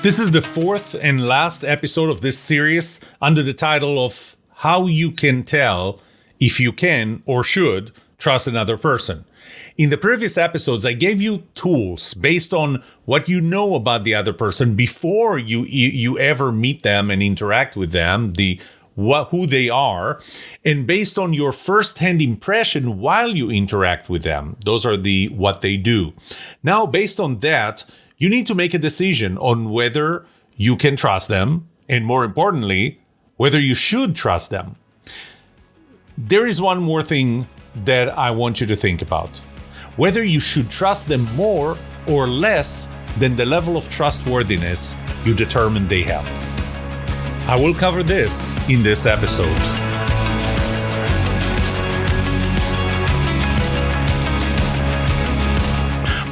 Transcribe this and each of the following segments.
This is the fourth and last episode of this series under the title of How You Can Tell If You Can or Should Trust Another Person. In the previous episodes, I gave you tools based on what you know about the other person before you ever meet them and interact with them, who they are, and based on your first-hand impression while you interact with them. Those are what they do. Now, based on that, you need to make a decision on whether you can trust them, and more importantly, whether you should trust them. There is one more thing that I want you to think about. Whether you should trust them more or less than the level of trustworthiness you determine they have. I will cover this in this episode.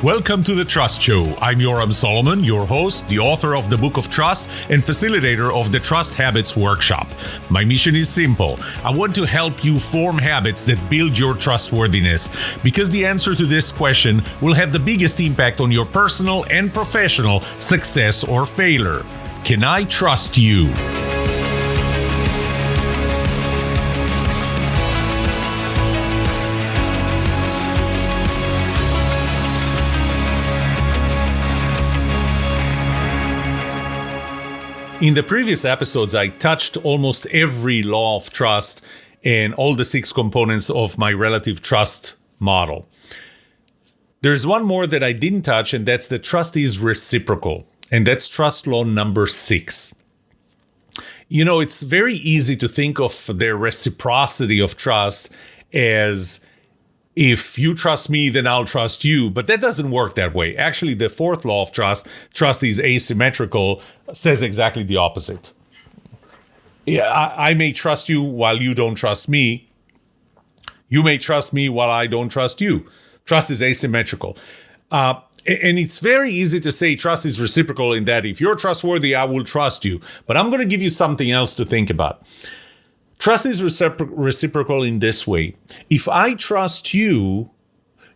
Welcome to The Trust Show. I'm Yoram Solomon, your host, the author of the Book of Trust, and facilitator of the Trust Habits Workshop. My mission is simple. I want to help you form habits that build your trustworthiness, because the answer to this question will have the biggest impact on your personal and professional success or failure. Can I trust you? In the previous episodes, I touched almost every law of trust and all the 6 components of my relative trust model. There's one more that I didn't touch, and that's that trust is reciprocal. And that's trust law number 6. You know, it's very easy to think of the reciprocity of trust as if you trust me, then I'll trust you. But that doesn't work that way. Actually, the 4th law of trust is asymmetrical, says exactly the opposite. Yeah, I may trust you while you don't trust me. You may trust me while I don't trust you. Trust is asymmetrical. And it's very easy to say trust is reciprocal in that if you're trustworthy, I will trust you. But I'm going to give you something else to think about. Trust is reciprocal in this way. If I trust you,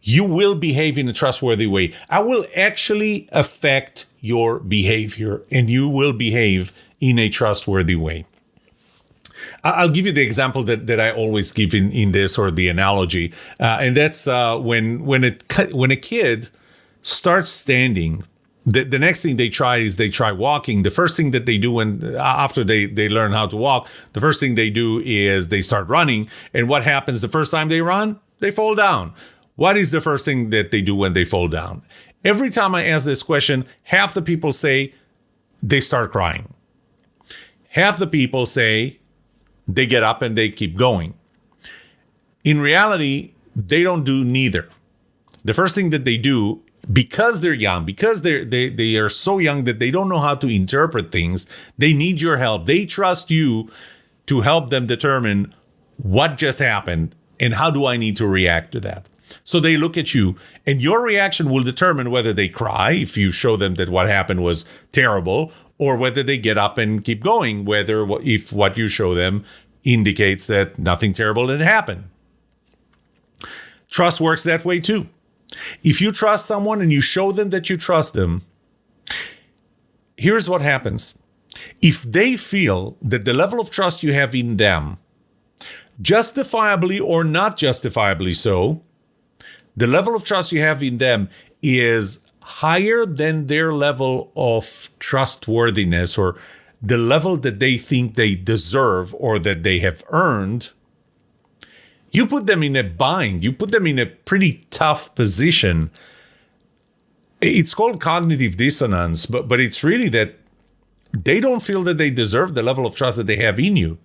you will behave in a trustworthy way. I will actually affect your behavior, and you will behave in a trustworthy way. I'll give you the example that I always give in this, or the analogy, and that's when a kid starts standing. The next thing they try walking. The first thing that they do after they learn how to walk, the first thing they do is they start running. And what happens the first time they run? They fall down. What is the first thing that they do when they fall down? Every time I ask this question, half the people say they start crying. Half the people say they get up and they keep going. In reality, they don't do neither. The first thing that they do, because they're young, because they are so young that they don't know how to interpret things, they need your help. They trust you to help them determine what just happened and how do I need to react to that. So they look at you, and your reaction will determine whether they cry, if you show them that what happened was terrible, or whether they get up and keep going, if what you show them indicates that nothing terrible had happened. Trust works that way too. If you trust someone and you show them that you trust them, here's what happens. If they feel that the level of trust you have in them, justifiably or not justifiably so, the level of trust you have in them is higher than their level of trustworthiness, or the level that they think they deserve or that they have earned, you put them in a bind. You put them in a pretty tough position. It's called cognitive dissonance, but it's really that they don't feel that they deserve the level of trust that they have in you.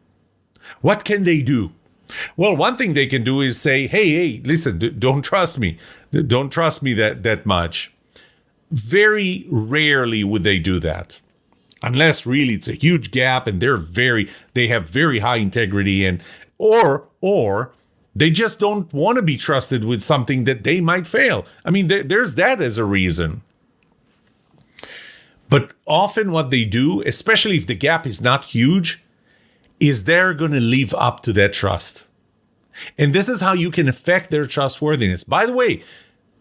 What can they do? Well, one thing they can do is say, hey, listen, don't trust me. Don't trust me that much. Very rarely would they do that. Unless really it's a huge gap and they have very high integrity, and or they just don't want to be trusted with something that they might fail. I mean, there's that as a reason. But often what they do, especially if the gap is not huge, is they're going to live up to that trust. And this is how you can affect their trustworthiness. By the way,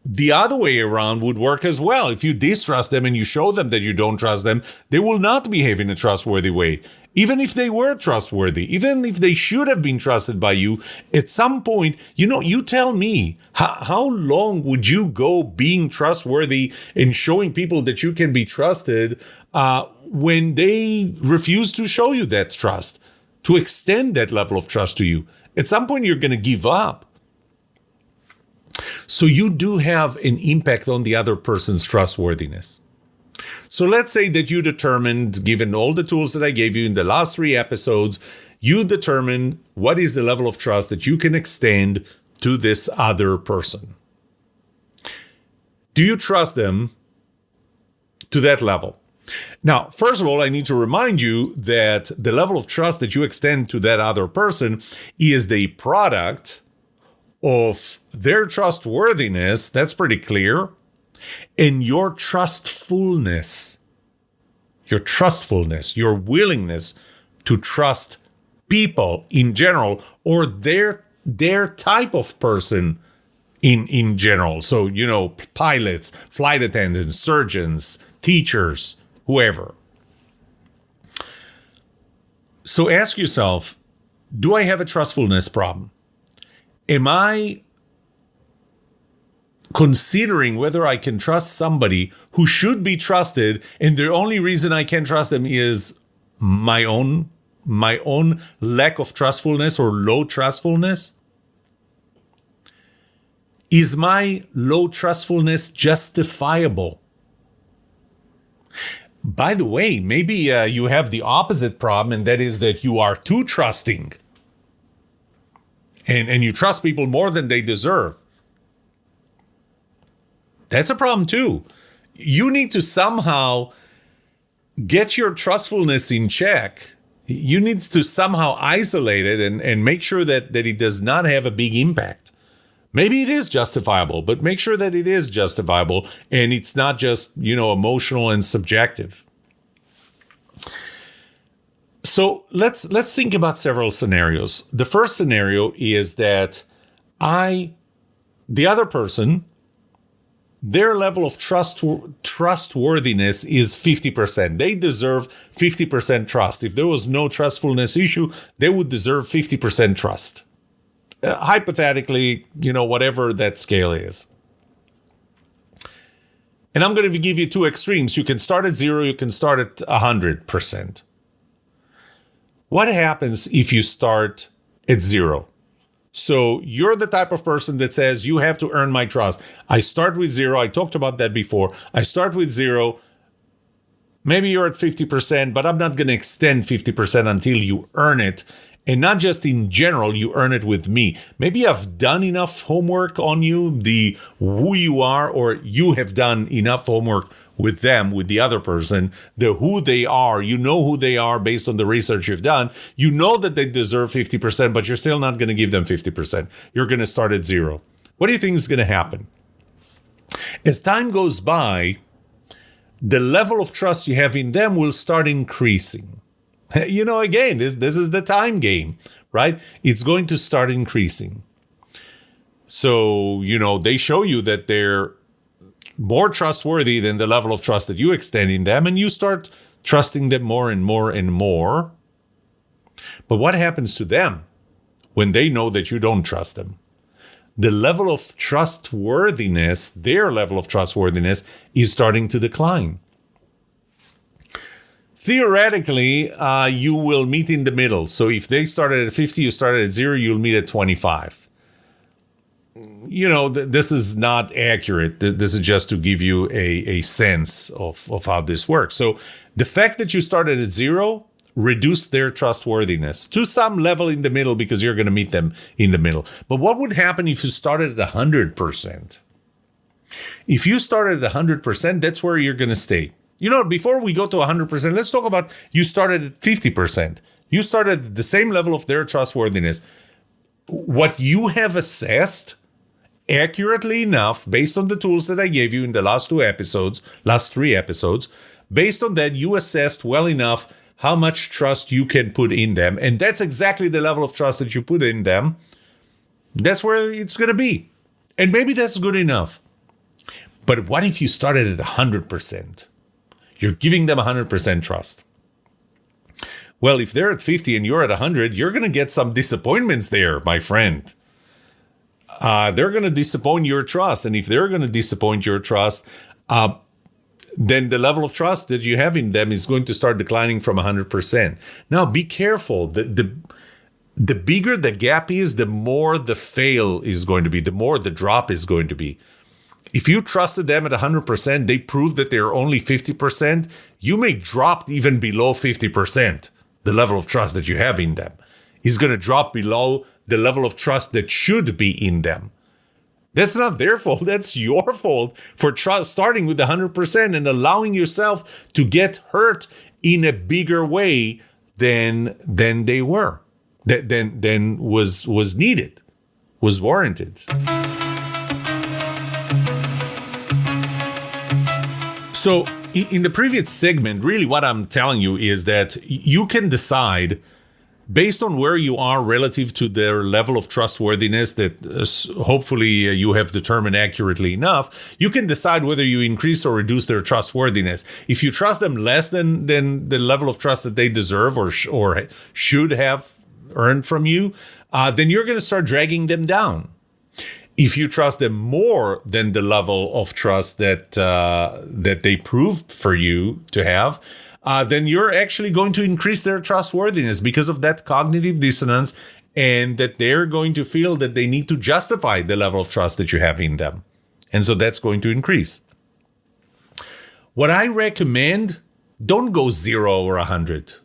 The other way around would work as well. If you distrust them and you show them that you don't trust them, they will not behave in a trustworthy way. Even if they were trustworthy, even if they should have been trusted by you, at some point, you tell me, how long would you go being trustworthy and showing people that you can be trusted when they refuse to show you that trust, to extend that level of trust to you? At some point, you're going to give up. So you do have an impact on the other person's trustworthiness. So let's say that you determined, given all the tools that I gave you in the last 3 episodes, you determined what is the level of trust that you can extend to this other person. Do you trust them to that level? Now, first of all, I need to remind you that the level of trust that you extend to that other person is the product of their trustworthiness. That's pretty clear. And your trustfulness, your willingness to trust people in general, or their type of person in general. So, pilots, flight attendants, surgeons, teachers, whoever. So ask yourself, do I have a trustfulness problem? Am I considering whether I can trust somebody who should be trusted, and the only reason I can't trust them is my own lack of trustfulness or low trustfulness? Is my low trustfulness justifiable? By the way, maybe you have the opposite problem, and that is that you are too trusting. And you trust people more than they deserve. That's a problem too. You need to somehow get your trustfulness in check. You need to somehow isolate it and make sure that it does not have a big impact. Maybe it is justifiable, but make sure that it is justifiable and it's not just, emotional and subjective. So let's think about several scenarios. The first scenario is that the other person, their level of trustworthiness is 50%. They deserve 50% trust. If there was no trustfulness issue, they would deserve 50% trust. Hypothetically, whatever that scale is. And I'm going to give you 2 extremes. You can start at 0, you can start at 100%. What happens if you start at 0? So you're the type of person that says you have to earn my trust. I start with 0. I talked about that before. I start with 0. Maybe you're at 50%, but I'm not going to extend 50% until you earn it. And not just in general, you earn it with me. Maybe I've done enough homework on you, who you are, or you have done enough homework with them, with the other person, the who they are. You know who they are based on the research you've done. You know that they deserve 50%, but you're still not going to give them 50%. You're going to start at 0. What do you think is going to happen? As time goes by, the level of trust you have in them will start increasing. Again, this is the time game, right? It's going to start increasing. So, they show you that they're more trustworthy than the level of trust that you extend in them, and you start trusting them more and more and more. But what happens to them when they know that you don't trust them? The level of trustworthiness, their level of trustworthiness, is starting to decline. Theoretically, you will meet in the middle. So if they started at 50, you started at 0, you'll meet at 25. This is not accurate. This is just to give you a sense of how this works. So the fact that you started at 0 reduced their trustworthiness to some level in the middle because you're going to meet them in the middle. But what would happen if you started at 100%? If you started at 100%, that's where you're going to stay. Before we go to 100%, let's talk about you started at 50%. You started at the same level of their trustworthiness. What you have assessed accurately enough, based on the tools that I gave you in the last 3 episodes, based on that, you assessed well enough how much trust you can put in them. And that's exactly the level of trust that you put in them. That's where it's going to be. And maybe that's good enough. But what if you started at 100%? You're giving them 100% trust. Well, if they're at 50 and you're at 100, you're going to get some disappointments there, my friend. They're going to disappoint your trust. And if they're going to disappoint your trust, then the level of trust that you have in them is going to start declining from 100%. Now, be careful. The bigger the gap is, the more the fail is going to be, the more the drop is going to be. If you trusted them at 100%, they prove that they're only 50%, you may drop even below 50%. The level of trust that you have in them is going to drop below the level of trust that should be in them. That's not their fault. That's your fault for starting with 100% and allowing yourself to get hurt in a bigger way than they were, than was needed, was warranted. So in the previous segment, really what I'm telling you is that you can decide based on where you are relative to their level of trustworthiness that hopefully you have determined accurately enough, you can decide whether you increase or reduce their trustworthiness. If you trust them less than the level of trust that they deserve or should have earned from you, then you're going to start dragging them down. If you trust them more than the level of trust that they proved for you to have, then you're actually going to increase their trustworthiness because of that cognitive dissonance, and that they're going to feel that they need to justify the level of trust that you have in them. And so that's going to increase. What I recommend, don't go 0 or 100.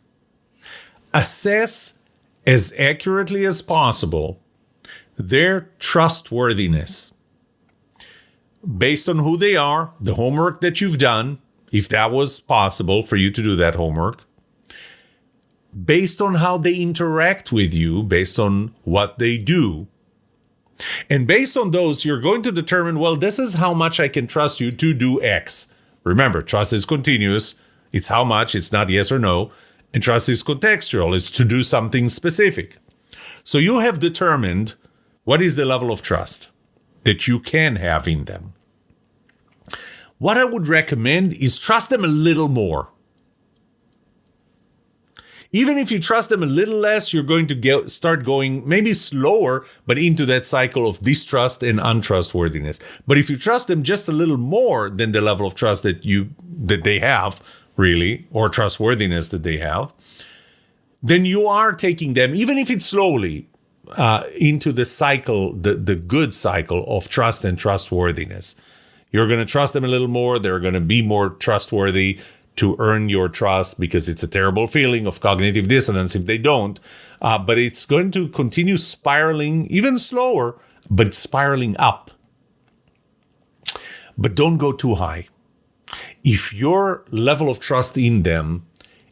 Assess as accurately as possible their trustworthiness based on who they are, the homework that you've done, if that was possible for you to do that homework, based on how they interact with you, based on what they do. And based on those, you're going to determine, well, this is how much I can trust you to do X. Remember, trust is continuous. It's how much, it's not yes or no. And trust is contextual. It's to do something specific. So you have determined what is the level of trust that you can have in them. What I would recommend is trust them a little more. Even if you trust them a little less, you're going to start going maybe slower, but into that cycle of distrust and untrustworthiness. But if you trust them just a little more than the level of trust that they have, really, or trustworthiness that they have, then you are taking them, even if it's slowly, into the cycle, the good cycle of trust and trustworthiness. You're going to trust them a little more. They're going to be more trustworthy to earn your trust, because it's a terrible feeling of cognitive dissonance if they don't. But it's going to continue spiraling, even slower, but spiraling up. But don't go too high. If your level of trust in them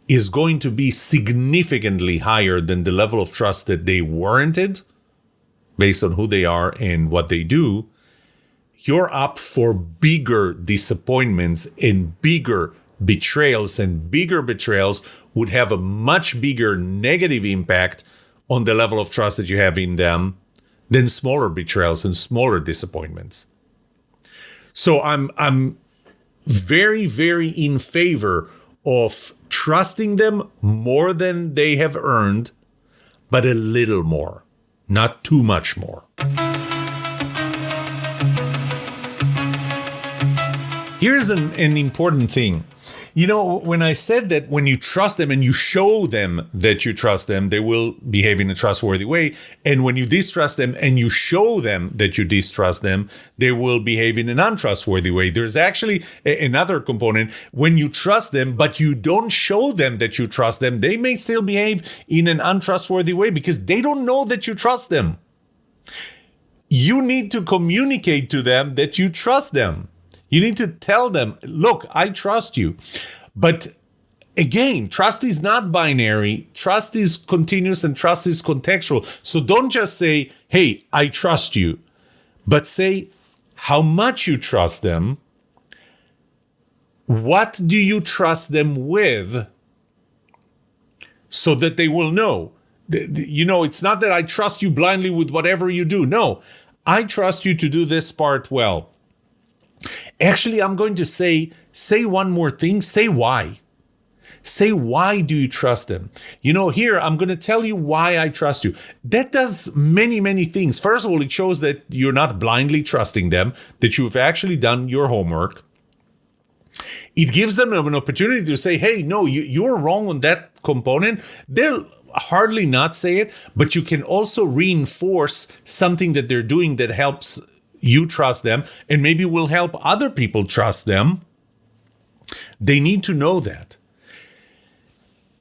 is going to be significantly higher than the level of trust that they warranted, based on who they are and what they do, you're up for bigger disappointments and bigger betrayals, and bigger betrayals would have a much bigger negative impact on the level of trust that you have in them than smaller betrayals and smaller disappointments. So I'm very, very in favor of trusting them more than they have earned, but a little more, not too much more. Here's an important thing. You know, when I said that when you trust them and you show them that you trust them, they will behave in a trustworthy way. And when you distrust them and you show them that you distrust them, they will behave in an untrustworthy way. There's actually another component. When you trust them, but you don't show them that you trust them, they may still behave in an untrustworthy way because they don't know that you trust them. You need to communicate to them that you trust them. You need to tell them, look, I trust you. But again, trust is not binary. Trust is continuous and trust is contextual. So don't just say, hey, I trust you, but say how much you trust them. What do you trust them with? So that they will know. You know, it's not that I trust you blindly with whatever you do. No, I trust you to do this part well. Actually, I'm going to say one more thing. Say why. Say, why do you trust them? Here, I'm going to tell you why I trust you. That does many, many things. First of all, it shows that you're not blindly trusting them, that you've actually done your homework. It gives them an opportunity to say, hey, no, you're wrong on that component. They'll hardly not say it, but you can also reinforce something that they're doing that helps you trust them and maybe will help other people trust them. They need to know that.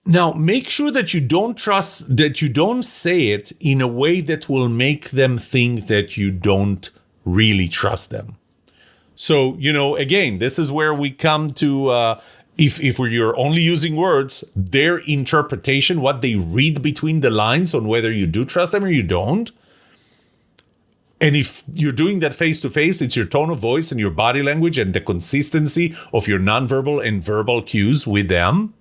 Now, make sure that you don't say it in a way that will make them think that you don't really trust them. So, again, this is where we come to, if you're only using words, their interpretation, what they read between the lines on whether you do trust them or you don't. And if you're doing that face-to-face, it's your tone of voice and your body language and the consistency of your nonverbal and verbal cues with them.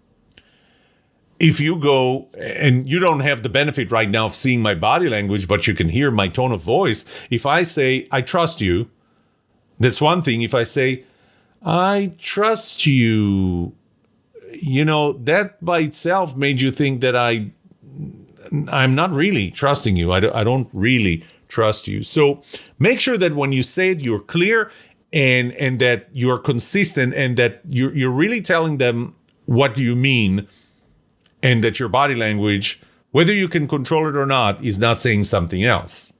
If you go, and you don't have the benefit right now of seeing my body language, but you can hear my tone of voice. If I say, I trust you, that's one thing. If I say, I trust you, that by itself made you think that I'm not really trusting you. I don't really trust you. So make sure that when you say it, you're clear and that you're consistent and that you're really telling them what you mean. And that your body language, whether you can control it or not, is not saying something else.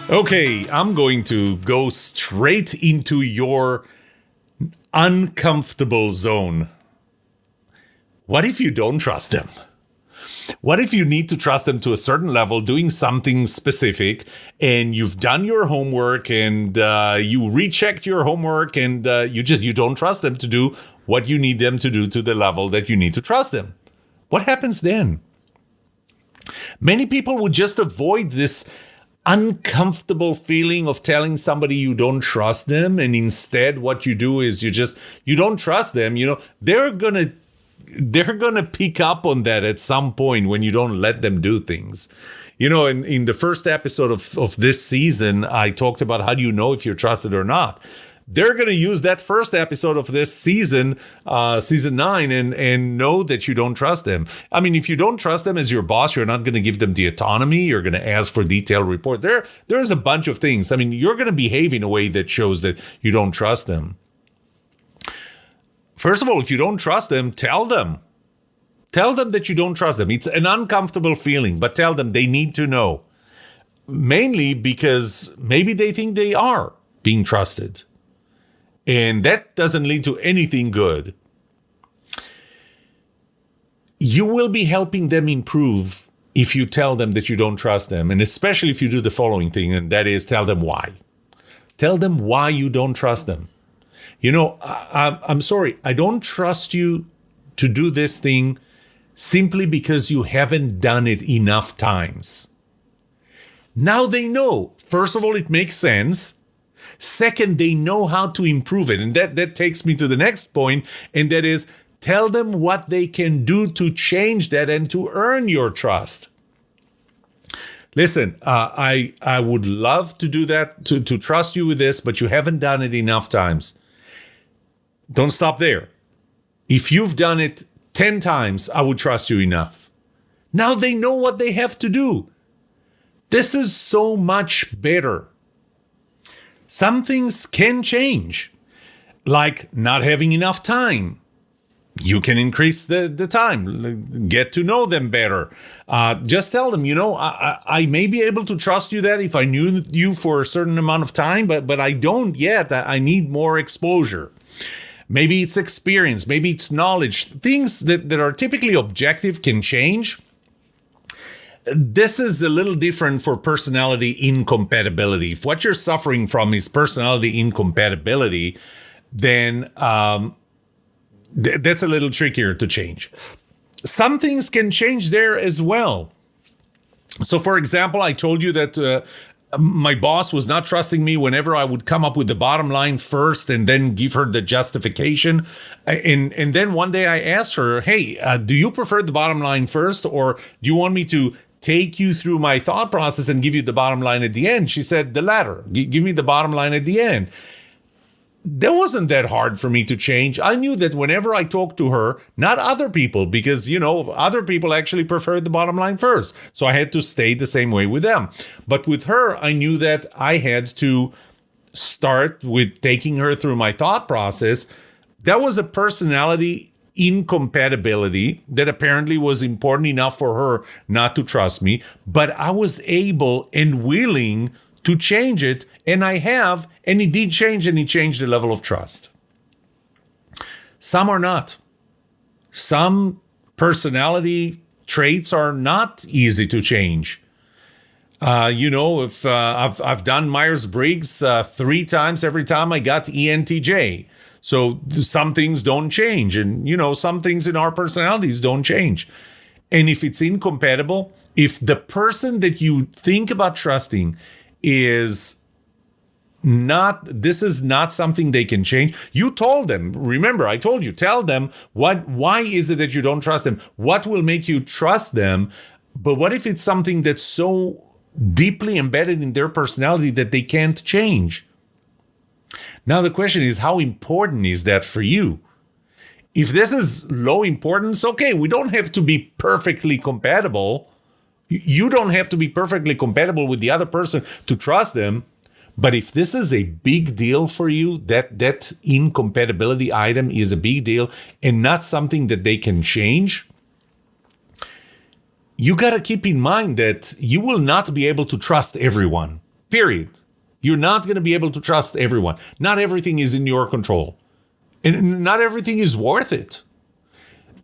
Okay, I'm going to go straight into your uncomfortable zone. What if you don't trust them? What if you need to trust them to a certain level, doing something specific, and you've done your homework and you rechecked your homework and you don't trust them to do what you need them to do to the level that you need to trust them? What happens then? Many people would just avoid this uncomfortable feeling of telling somebody you don't trust them, and instead what you do is you don't trust them. They're gonna pick up on that at some point when you don't let them do things. In the first episode of this season, I talked about how do you know if you're trusted or not. They're going to use that first episode of this season, season 9, and know that you don't trust them. I mean, if you don't trust them as your boss, you're not going to give them the autonomy. You're going to ask for detailed report. There's a bunch of things. I mean, you're going to behave in a way that shows that you don't trust them. First of all, if you don't trust them, tell them. Tell them that you don't trust them. It's an uncomfortable feeling, but tell them. They need to know. Mainly because maybe they think they are being trusted. And that doesn't lead to anything good. You will be helping them improve if you tell them that you don't trust them. And especially if you do the following thing, and that is tell them why. Tell them why you don't trust them. I'm sorry, I don't trust you to do this thing simply because you haven't done it enough times. Now they know. First of all, it makes sense. Second, they know how to improve it. And that takes me to the next point, and that is tell them what they can do to change that and to earn your trust. Listen, I would love to do that, to trust you with this, but you haven't done it enough times. Don't stop there. If you've done it 10 times, I would trust you enough. Now they know what they have to do. This is so much better. Some things can change, like not having enough time. You can increase the time, get to know them better. Just tell them, I may be able to trust you that if I knew you for a certain amount of time, but I don't yet. I need more exposure. Maybe it's experience, maybe it's knowledge. Things that are typically objective can change. This is a little different for personality incompatibility. If what you're suffering from is personality incompatibility, then that's a little trickier to change. Some things can change there as well. So, for example, I told you that my boss was not trusting me whenever I would come up with the bottom line first and then give her the justification. And then one day I asked her, hey, do you prefer the bottom line first, or do you want me to take you through my thought process and give you the bottom line at the end? She said, the latter. Give me the bottom line at the end. That wasn't that hard for me to change. I knew that whenever I talked to her, not other people, because, other people actually preferred the bottom line first. So I had to stay the same way with them. But with her, I knew that I had to start with taking her through my thought process. That was a personality incompatibility that apparently was important enough for her not to trust me. But I was able and willing to change it, and I have, and it did change, and it changed the level of trust. Some are not. Some personality traits are not easy to change. If I've done Myers-Briggs 3 times, every time I got ENTJ. So some things don't change, and some things in our personalities don't change. And if it's incompatible, if the person that you think about trusting is this is not something they can change. You told them, remember, I told you, tell them why is it that you don't trust them? What will make you trust them? But what if it's something that's so deeply embedded in their personality that they can't change? Now the question is, how important is that for you? If this is low importance, okay, we don't have to be perfectly compatible. You don't have to be perfectly compatible with the other person to trust them. But if this is a big deal for you, that incompatibility item is a big deal and not something that they can change, you got to keep in mind that you will not be able to trust everyone, period. You're not going to be able to trust everyone. Not everything is in your control. And not everything is worth it.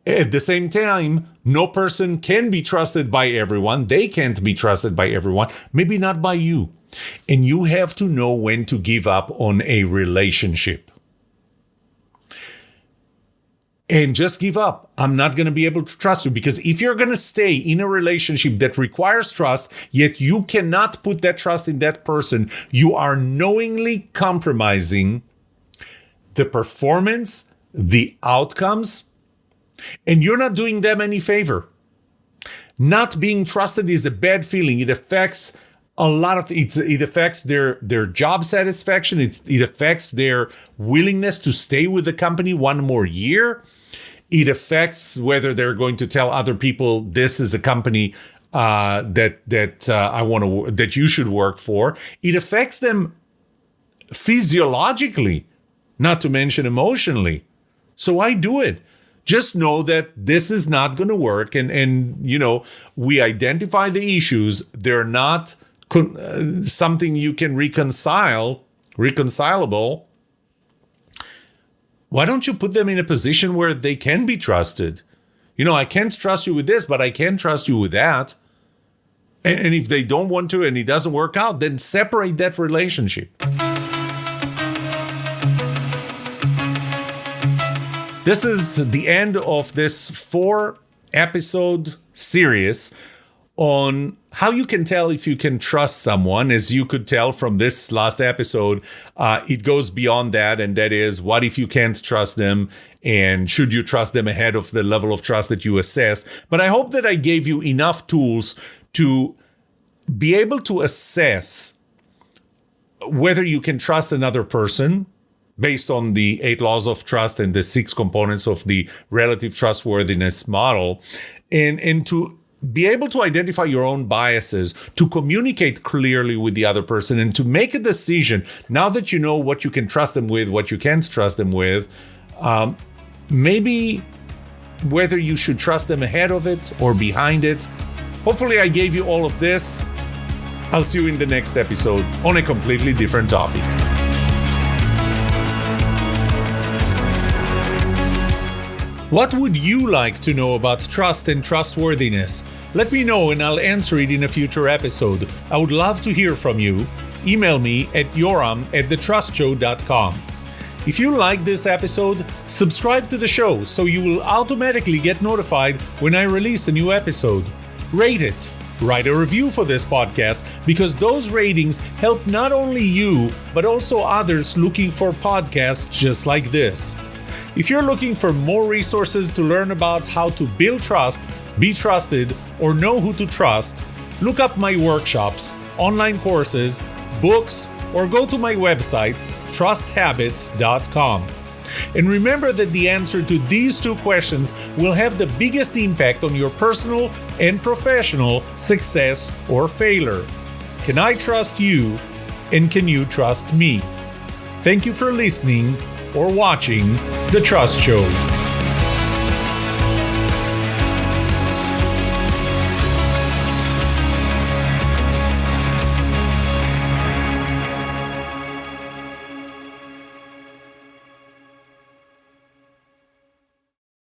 At the same time, no person can be trusted by everyone. They can't be trusted by everyone, maybe not by you. And you have to know when to give up on a relationship. And just give up. I'm not going to be able to trust you, because if you're going to stay in a relationship that requires trust, yet you cannot put that trust in that person, you are knowingly compromising the performance, the outcomes, and you're not doing them any favor. Not being trusted is a bad feeling. It affects a lot of it affects their job satisfaction. It affects their willingness to stay with the company one more year. It affects whether they're going to tell other people this is a company that you should work for. It affects them physiologically, not to mention emotionally. So I do it. Just know that this is not going to work, and we identify the issues. They're not something you can reconcilable. Why don't you put them in a position where they can be trusted? I can't trust you with this, but I can trust you with that. And if they don't want to and it doesn't work out, then separate that relationship. This is the end of this 4-episode series on how you can tell if you can trust someone. As you could tell from this last episode, it goes beyond that. And that is, what if you can't trust them? And should you trust them ahead of the level of trust that you assessed? But I hope that I gave you enough tools to be able to assess whether you can trust another person based on the 8 laws of trust and the 6 components of the relative trustworthiness model, and to be able to identify your own biases, to communicate clearly with the other person, and to make a decision now that you know what you can trust them with, what you can't trust them with, maybe whether you should trust them ahead of it or behind it. Hopefully I gave you all of this. I'll see you in the next episode on a completely different topic. What would you like to know about trust and trustworthiness? Let me know and I'll answer it in a future episode. I would love to hear from you. Email me at yoram@thetrustshow.com. If you like this episode, subscribe to the show so you will automatically get notified when I release a new episode. Rate it. Write a review for this podcast, because those ratings help not only you, but also others looking for podcasts just like this. If you're looking for more resources to learn about how to build trust, be trusted, or know who to trust, look up my workshops, online courses, books, or go to my website, trusthabits.com. And remember that the answer to these two questions will have the biggest impact on your personal and professional success or failure. Can I trust you, and can you trust me? Thank you for listening or watching The Trust Show.